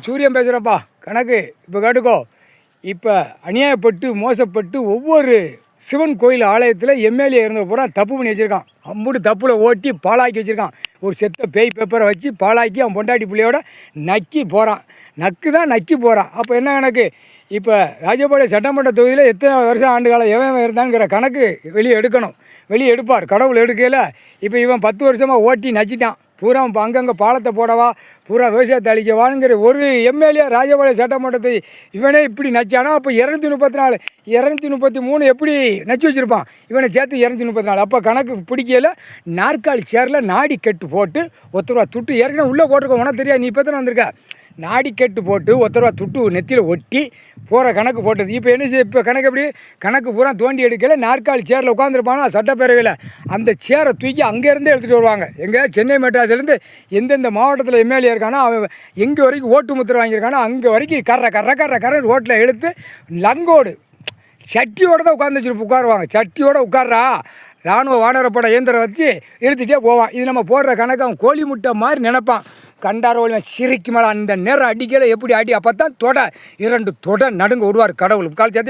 சூரியன் பேசுகிறப்பா கணக்கு. இப்போ கேட்டுக்கோ. இப்போ அநியாயப்பட்டு மோசப்பட்டு ஒவ்வொரு சிவன் கோயில் ஆலயத்தில் எம்எல்ஏ இருந்த பூரா தப்பு பண்ணி வச்சுருக்கான். அம்புட்டு தப்பில் ஓட்டி பாலாக்கி வச்சுருக்கான். ஒரு செத்த பேய் பேப்பரை வச்சு பாலாக்கி அவன் பொண்டாட்டி பிள்ளையோட நக்கி போகிறான். நக்கி போகிறான். அப்போ என்ன கணக்கு? இப்போ ராஜபாளையம் சட்டமன்ற தொகுதியில் எத்தனை வருஷம் ஆண்டு காலம் எவன் இருந்தாங்கிற கணக்கு வெளியே எடுக்கணும். வெளியே எடுப்பார், கடவுள் எடுக்கல. இப்போ இவன் 10 வருஷமாக ஓட்டி நச்சிட்டான். பூரா இப்போ அங்கங்கே பாலத்தை போடவா, பூரா விவசாயத்தை அழிக்கவானுங்கிற ஒரு எம்எல்ஏ ராஜபாளையம் சட்டமன்றத்தை இவனே இப்படி நச்சானா, அப்போ 234 233 எப்படி நச்சு வச்சுருப்பான்? இவனை சேர்த்து 234. அப்போ கணக்கு பிடிக்கல. நாற்காலி சேரில் நாடி கட்டு போட்டு ஒருத்தரூவா துட்டு ஏற்கனவே உள்ளே போட்டிருக்கோம். உனக்கு தெரியாது, நீ இப்போ தானே வந்திருக்க. நாடி கட்டு போட்டு ஒருத்தரூவா துட்டு நெத்தியில் ஒட்டி போகிற கணக்கு போட்டது. இப்போ என்ன செய்ய? இப்போ கணக்கு எப்படி? கணக்கு பூரா தோண்டி எடுக்கல. நாற்காலி சேரில் உட்காந்துருப்பானா சட்டப்பேரவையில், அந்த சேரை தூக்கி அங்கேருந்தே எடுத்துகிட்டு வருவாங்க. எங்கே? சென்னை மெட்ராஸ்லேருந்து எந்தெந்த மாவட்டத்தில் எம்எல்ஏ இருக்கானோ அவன் எங்கே வரைக்கும் ஓட்டு முத்திரை வாங்கியிருக்கானோ அங்கே வரைக்கும் கர்ற ரோட்டில் எடுத்து லங்கோடு சட்டியோடு தான் உட்காந்து வச்சுட்டு உட்காருவாங்க. சட்டியோடு உட்கார்றா இராணுவ வானரப்பட இயந்திரம் வச்சு எடுத்துகிட்டே போவான். இது நம்ம போடுற கணக்கு அவன் கோழி முட்டை மாதிரி நினைப்பான். கண்டாரோலியம் சிரிக்கு மேலே அந்த நேரம் அடிக்கலை எப்படி அடி. அப்போ தான் 2 தொடை நடுங்க விடுவார் கடவுள். கால் சேர்த்து